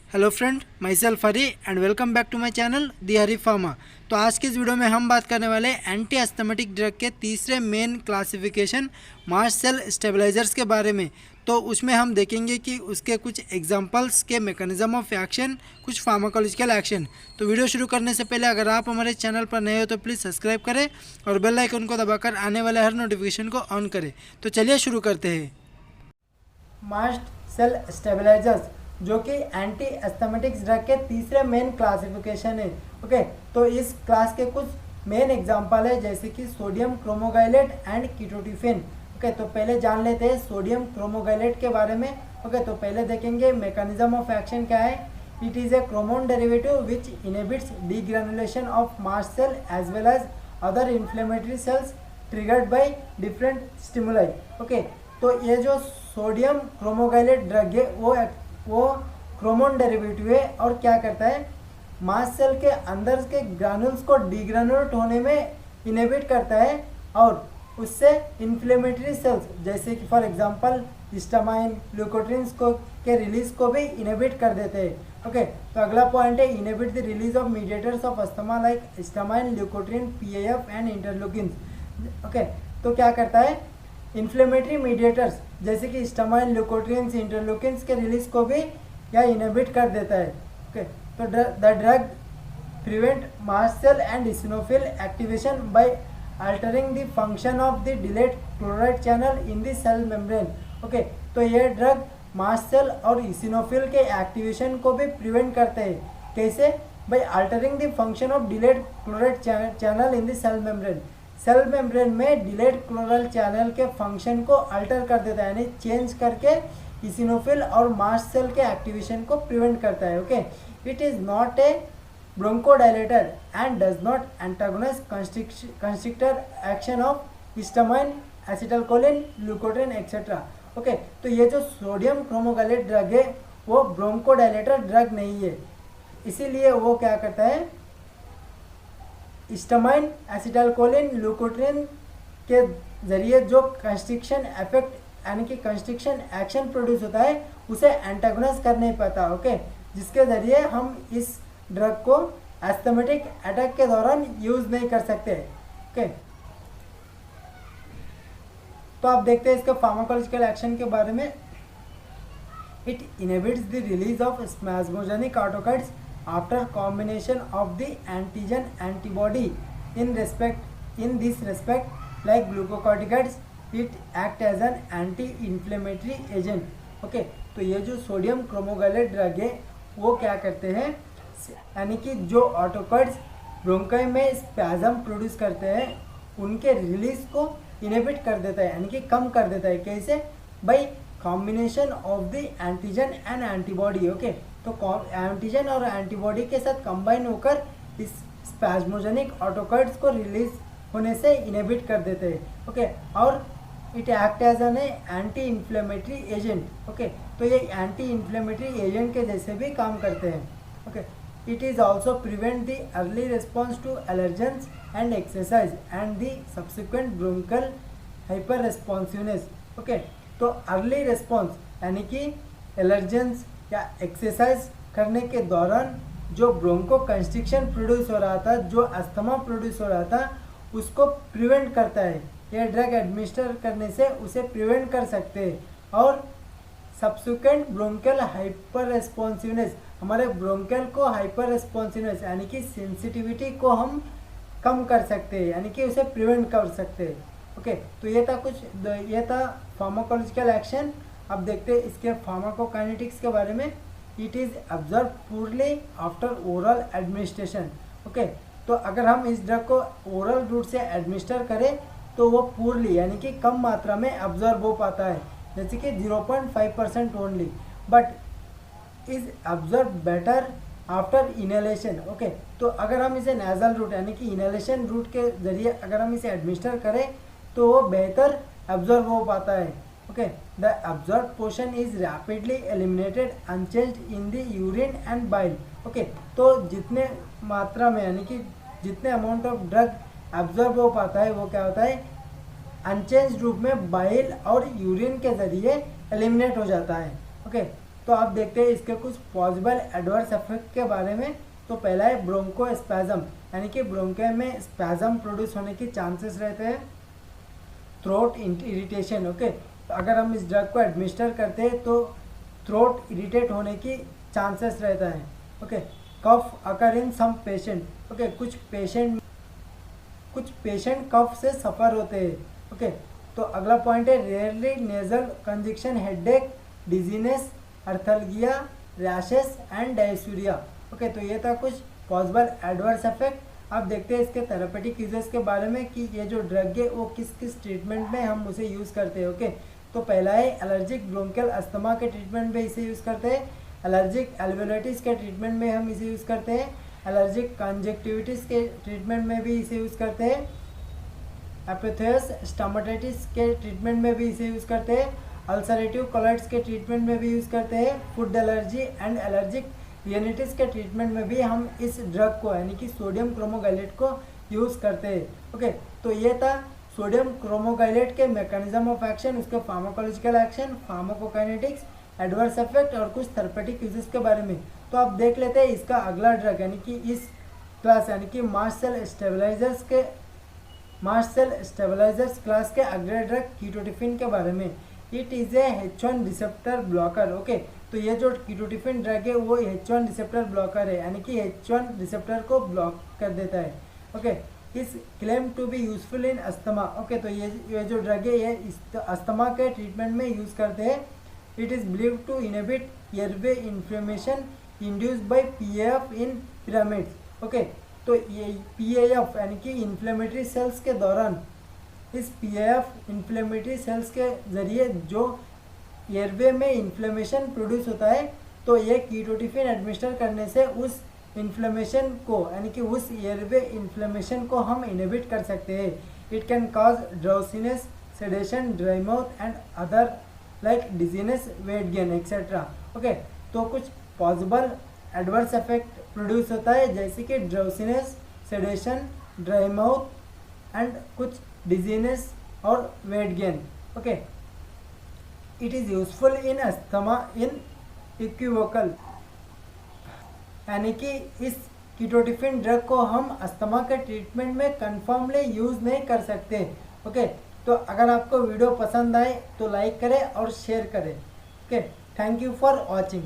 Hello friend, myself Hari and welcome back to my channel the Hari pharma. तो आज के इस वीडियो में हम बात करने वाले एंटी एस्थमेटिक ड्रग के तीसरे main classification mast cell stabilisers के बारे में। तो उसमें हम देखेंगे कि उसके कुछ एग्जांपल्स के मैकेनिज्म ऑफ एक्शन, कुछ फार्माकोलॉजिकल एक्शन। तो वीडियो शुरू करने से पहले अगर आप हमारे चैनल पर नए हो तो प्लीज़ सब्सक्राइब करें और बेल आइकन को दबाकर आने वाले हर नोटिफिकेशन को ऑन करें। तो चलिए शुरू करते हैं। मास्ट सेल स्टेबलाइजर्स जो कि एंटी एस्थमेटिक्स ड्रग के तीसरे मेन क्लासिफिकेशन है। ओके, तो इस क्लास के कुछ मेन एग्जांपल है जैसे कि सोडियम क्रोमोगाइलेट एंड कीटोटिफिन। ओके, तो पहले जान लेते हैं सोडियम क्रोमोगाइलेट के बारे में। ओके, तो पहले देखेंगे मैकेनिज्म ऑफ एक्शन क्या है। It is a cromone derivative which inhibits degranulation of mast cell as well as other inflammatory cells triggered by different stimuli. Okay, तो ये जो सोडियम क्रोमोगाइलेट ड्रग है वो क्रोमोन डेरिवेटिव है और क्या करता है, मास्ट सेल के अंदर के ग्रानुल्स को डीग्रेनुलेट होने में इनहिबिट करता है और उससे इन्फ्लेमेटरी सेल्स जैसे कि फॉर एग्जांपल हिस्टामाइन, ल्यूकोट्रिन्स को के रिलीज को भी इनहिबिट कर देते हैं। ओके, तो अगला पॉइंट है inhibit the release of mediators of asthma like histamine, leukotriene, PAF and interleukins. Okay, तो क्या करता है, इन्फ्लेमेटरी मीडिएटर्स जैसे कि हिस्टामाइन, ल्यूकोट्रिन्स, इंटरल्यूकिन्स के रिलीज को भी यह इनहिबिट कर देता है। ओके, तो the drug prevent mast cell and eosinophil activation by altering the function of the delayed chloride channel in the cell membrane. Okay, तो यह ड्रग मास्ट सेल और इसिनोफिल के एक्टिवेशन को भी प्रिवेंट करते हैं। कैसे? By altering the function of delayed chloride channel in the cell membrane. Cell membrane में डिलेट क्लोरल चैनल के फंक्शन को अल्टर कर देता है, यानी चेंज करके इसिनोफिल और मास्ट सेल के एक्टिवेशन को प्रिवेंट करता है। Okay, it is not a bronchodilator and does not antagonize constrictor action of histamine, acetylcholine, leukotriene etcetera. Okay, तो ये जो सोडियम क्रोमोगाइलेट ड्रग है वो ब्रोंकोडायलेटर ड्रग नहीं है, इसीलिए वो क्या करता है, हिस्टामाइन, एसिटाइलकोलिन, ल्यूकोट्रिन के जरिए जो कंस्ट्रिक्शन इफेक्ट यानी कि कंस्ट्रिक्शन एक्शन प्रोड्यूस होता है उसे एंटागोनाइज कर नहीं पाता। ओके, जिसके जरिए हम इस ड्रग को एस्थमेटिक अटैक के दौरान यूज नहीं कर सकते। ओके, तो आप देखते हैं इसके फार्माकोलॉजिकल एक्शन के बारे में। It inhibits the release of spasmogenic autacoids after combination of the antigen antibody in this respect like glucocorticoids it act as an anti-inflammatory agent। Okay, तो ये जो सोडियम क्रोमोगाइलेट ड्रग है वो क्या करते हैं, यानी कि जो ऑटोकाइड्स ब्रोंकाई में स्पैज्म प्रोड्यूस करते हैं उनके रिलीज को इनहिबिट कर देता है, यानी कि कम कर देता है। कैसे? Bye combination of the antigen and antibody. Okay, तो एंटीजन और एंटीबॉडी के साथ कंबाइन होकर इस स्पैज्मोजेनिक ऑटोकाइड्स को रिलीज होने से इनहिबिट कर देते हैं। ओके, और it act as an anti inflammatory agent. Okay, तो ये एंटी इन्फ्लेमेटरी एजेंट के जैसे भी काम करते हैं। Okay, it is also prevent the early response to allergens and exercise and the subsequent bronchial hyper responsiveness. Okay, तो अर्ली रिस्पॉन्स यानी कि एलर्जेंस या एक्सरसाइज करने के दौरान जो ब्रोंको कंस्ट्रिक्शन प्रोड्यूस हो रहा था, जो अस्थमा प्रोड्यूस हो रहा था, उसको प्रिवेंट करता है। यह ड्रग एडमिनिस्टर करने से उसे प्रिवेंट कर सकते हैं। और सब्सिक्वेंट ब्रोंकल हाइपर रेस्पॉन्सिवनेस, हमारे ब्रोंकल को हाइपर रेस्पॉन्सिवनेस यानी कि सेंसिटिविटी को हम कम कर सकते हैं, यानी कि उसे प्रिवेंट कर सकते हैं। ओके, तो ये था फार्माकोलॉजिकल एक्शन। अब देखते हैं इसके फार्माकोकाइनेटिक्स के बारे में। It is observe पूरली after oral administration. Okay, तो अगर हम इस ड्रग को ओरल रूट से एडमिनिस्टर करें तो वो पूरली यानी कि कम मात्रा में ऑब्जर्व हो पाता है, जैसे कि 0.5% only, but is observe better after inhalation. Okay, तो अगर हम इसे नेजल रूट यानी कि इनहेलेशन रूट के जरिए अगर हम इसे एडमिनिस्टर करें तो वो बेहतर ऑब्जर्व हो पाता है। Okay, the absorbed portion is rapidly eliminated unchanged in the urine and bile। Okay, तो जितने मात्रा में यानी कि जितने अमाउंट ऑफ ड्रग एब्जॉर्ब हो पाता है वो क्या होता है, अनचेंज रूप में बाइल और यूरिन के जरिए एलिमिनेट हो जाता है। ओके, तो आप देखते हैं इसके कुछ पॉसिबल एडवर्स इफेक्ट के बारे में। तो पहला है ब्रोंकोस्पैज्म, यानी कि ब्रोंकिया में स्पैज्म प्रोड्यूस होने की चांसेस रहते हैं। थ्रोट इरिटेशन, ओके, तो अगर हम इस ड्रग को एडमिनिस्टर करते हैं तो थ्रोट इरिटेट होने की चांसेस रहता है। Okay, cough occur in some patient, okay, कुछ पेशेंट कफ से सफ़र होते हैं। ओके, तो अगला पॉइंट है rarely nasal congestion, headache, dizziness, arthralgia, rashes and dysuria. Okay, तो ये था कुछ पॉसिबल एडवर्स इफेक्ट। अब देखते हैं इसके थेरेपेटिक यूजेस के बारे में कि ये जो ड्रग है वो किस किस ट्रीटमेंट में हम उसे यूज़ करते हैं। ओके, तो पहला है एलर्जिक ब्रोंकियल अस्थमा के ट्रीटमेंट में इसे यूज़ करते हैं। एलर्जिक एल्वेओलाइटिस के ट्रीटमेंट में हम इसे यूज़ करते हैं। एलर्जिक कंजक्टिविटिस के ट्रीटमेंट में भी इसे यूज़ करते हैं। एपिथेस स्टोमाटाइटिस के ट्रीटमेंट में भी इसे यूज़ करते हैं। अल्सरेटिव कोलाइटिस के ट्रीटमेंट में भी यूज़ करते हैं। फूड एलर्जी एंड एलर्जिक रिनिटिस के ट्रीटमेंट में भी हम इस ड्रग को यानी कि सोडियम क्रोमोगाइलेट को यूज़ करते हैं। ओके, तो ये था सोडियम क्रोमोगाइलेट के मैकेनिज्म ऑफ एक्शन, उसके pharmacological action, pharmacokinetics, adverse effect और कुछ थेरेपेटिक यूजेस के बारे में। तो आप देख लेते हैं इसका अगला ड्रग यानी कि इस क्लास यानी कि मास्ट सेल स्टेबलाइजर्स क्लास के अगले ड्रग कीटोटिफिन के बारे में। It is A H1 receptor blocker. Okay, तो ये जो कीटोटिफिन ड्रग है वो H1 रिसेप्टर ब्लॉकर है, यानी कि H1 रिसेप्टर को ब्लॉक कर देता है। Okay, is claim to be useful in asthma. Okay, तो ये जो ड्रग है ये अस्थमा के ट्रीटमेंट में यूज़ करते हैं। It is believed to inhibit airway inflammation induced by PAF in pyramids. Okay, तो ये PAF यानी कि इन्फ्लेमेटरी सेल्स के दौरान इस PAF इन्फ्लेमेटरी सेल्स के ज़रिए जो एयरवे में इन्फ्लेमेशन प्रोड्यूस होता है, तो ये कीटोटिफिन एडमिनिस्टर करने से उस इन्फ्लेमेशन को यानी कि उस एयरवे इन्फ्लेमेशन को हम इनहिबिट कर सकते हैं। It can cause drowsiness, sedation, dry mouth and other like dizziness, weight gain etcetera. Okay, तो कुछ पॉसिबल एडवर्स इफेक्ट प्रोड्यूस होता है जैसे कि drowsiness, sedation, dry mouth and कुछ डिजीनेस और weight gain. Okay, it is useful in asthma in equivocal, यानी कि इस कीटोटिफिन ड्रग को हम अस्थमा के ट्रीटमेंट में कन्फर्मली यूज़ नहीं कर सकते। ओके, तो अगर आपको वीडियो पसंद आए तो लाइक करें और शेयर करें। Okay, thank you for watching.